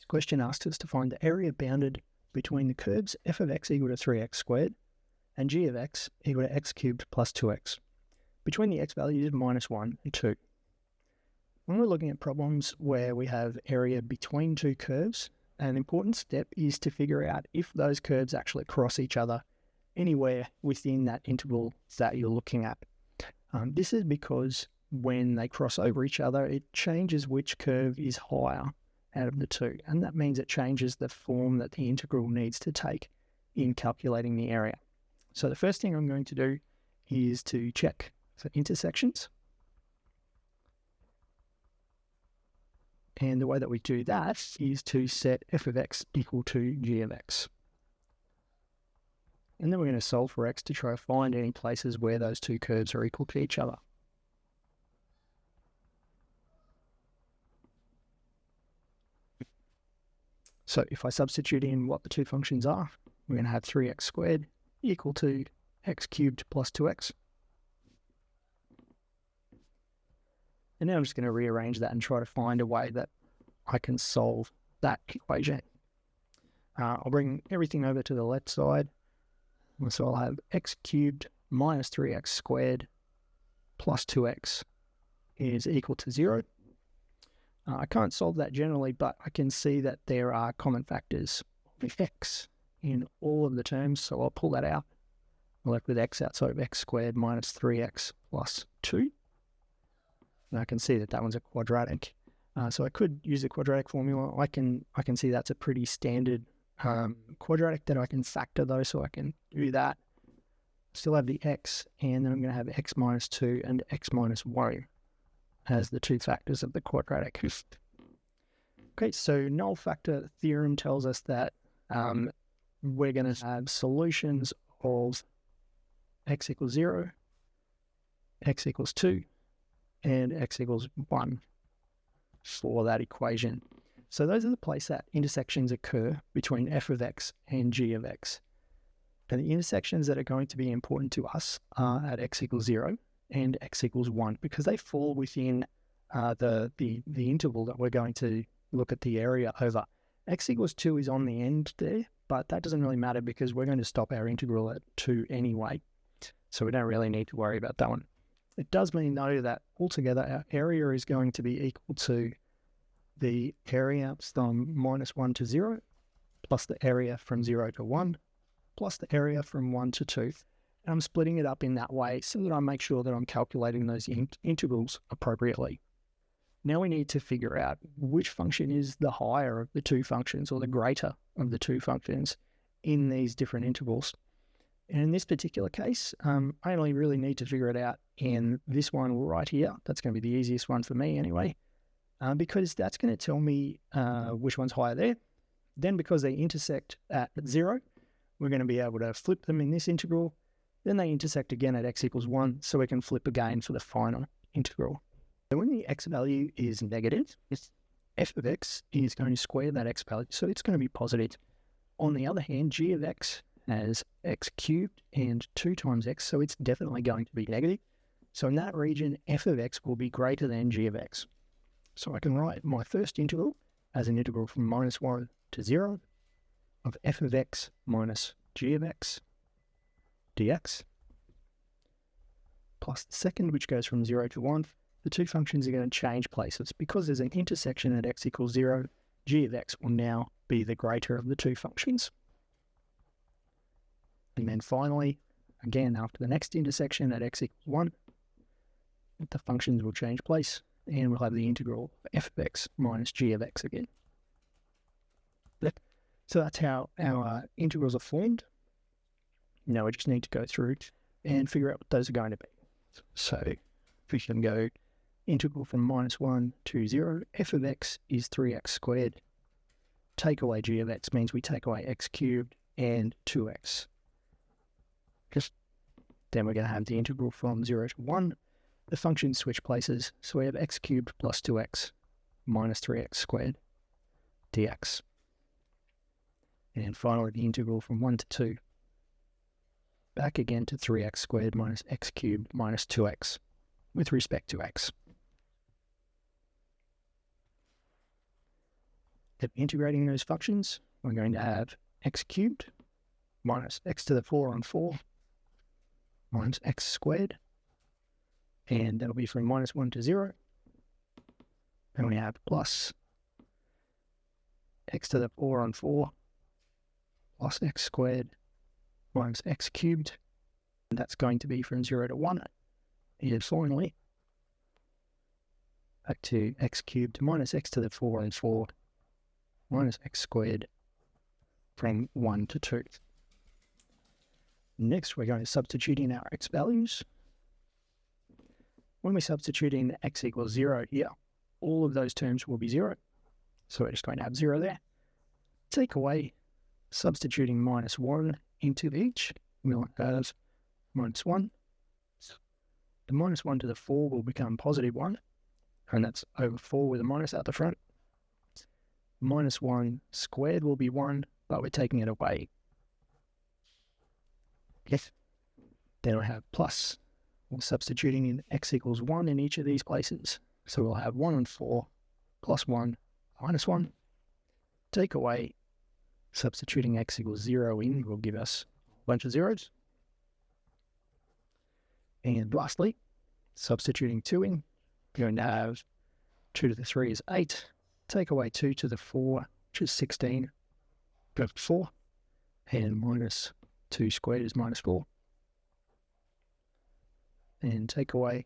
question asked us to find the area bounded between the curves f of x equal to 3x squared and g of x equal to x cubed plus 2x, between the x values of -1 and 2. When we're looking at problems where we have area between two curves, an important step is to figure out if those curves actually cross each other anywhere within that interval that you're looking at. This is because when they cross over each other, it changes which curve is higher out of the two, and that means it changes the form that the integral needs to take in calculating the area. So the first thing I'm going to do is to check for intersections. And the way that we do that is to set f of x equal to g of x. And then we're going to solve for x to try to find any places where those two curves are equal to each other. So if I substitute in what the two functions are, we're going to have 3x squared equal to x cubed plus 2x. And now I'm just going to rearrange that and try to find a way that I can solve that equation. I'll bring everything over to the left side. So I'll have x cubed minus 3x squared plus 2x is equal to 0. I can't solve that generally, but I can see that there are common factors of x in all of the terms, so I'll pull that out. I'm left with x outside of x squared minus 3x plus 2. And I can see that that one's a quadratic. So I could use the quadratic formula. I can see that's a pretty standard quadratic that I can factor though, so I can do that. Still have the x, and then I'm going to have x minus 2 and x minus 1 as the two factors of the quadratic. Okay, so null factor theorem tells us that we're going to have solutions of x equals 0, x equals 2, and x equals 1 for that equation. So those are the places that intersections occur between f of x and g of x. And the intersections that are going to be important to us are at x equals 0 and x equals 1, because they fall within the interval that we're going to look at the area over. X equals 2 is on the end there, but that doesn't really matter because we're going to stop our integral at 2 anyway. So we don't really need to worry about that one. It does mean, though, that altogether our area is going to be equal to the area from -1 to 0, plus the area from 0 to 1, plus the area from 1 to 2. And I'm splitting it up in that way so that I make sure that I'm calculating those integrals appropriately. Now we need to figure out which function is the higher of the two functions, or the greater of the two functions in these different intervals. And in this particular case, I only really need to figure it out in this one right here. That's going to be the easiest one for me anyway, because that's going to tell me which one's higher there. Then because they intersect at 0, we're going to be able to flip them in this integral. Then they intersect again at x equals 1, so we can flip again for the final integral. So when the x value is negative, f of x is going to square that x value, so it's going to be positive. On the other hand, g of x has x cubed and 2 times x, so it's definitely going to be negative. So in that region, f of x will be greater than g of x. So I can write my first integral as an integral from -1 to 0 of f of x minus g of x dx, plus the second, which goes from 0 to 1. The two functions are going to change places. Because there's an intersection at x equals 0, g of x will now be the greater of the two functions. And then finally, again, after the next intersection at x equals 1, the functions will change place, and we'll have the integral of f of x minus g of x again. So that's how our integrals are formed. Now we just need to go through and figure out what those are going to be. So if we can go integral from -1 to 0, f of x is 3x squared. Take away g of x means we take away x cubed and 2x. Then we're going to have the integral from 0 to 1. The functions switch places, so we have x cubed plus 2x minus 3x squared dx. And finally, the integral from 1 to 2. Back again to 3x squared minus x cubed minus 2x with respect to x. If integrating those functions, we're going to have x cubed minus x to the 4 on 4 minus x squared, and that'll be from minus 1 to 0. And we have plus x to the 4 on 4 plus x squared minus x cubed, and that's going to be from 0 to 1. And finally, back to x cubed minus x to the 4 on 4 minus x squared from 1 to 2. Next, we're going to substitute in our x values. When we substitute in x equals 0 here, all of those terms will be 0. So we're just going to have 0 there. Take away substituting minus 1 into each. We'll have minus 1. The minus 1 to the 4 will become positive 1, and that's over 4 with a minus out the front. Minus 1 squared will be 1, but we're taking it away. Yes. Then we'll have plus. We're substituting in x equals 1 in each of these places. So we'll have 1 on 4 plus 1 minus 1. Take away. Substituting x equals 0 in will give us a bunch of zeros. And lastly, substituting 2 in, we're going to have 2 to the 3 is 8. Take away 2 to the 4, which is 16, go for 4. And minus 2 squared is minus 4. And take away,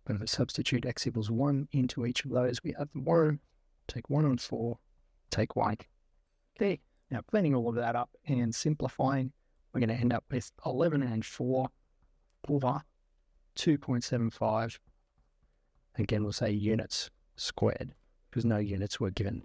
I'm going to substitute x equals 1 into each of those. We have 1, take 1 on 4, take 1. Okay, now cleaning all of that up and simplifying, we're going to end up with 11 and 4 over 2.75. Again, we'll say units squared because no units were given.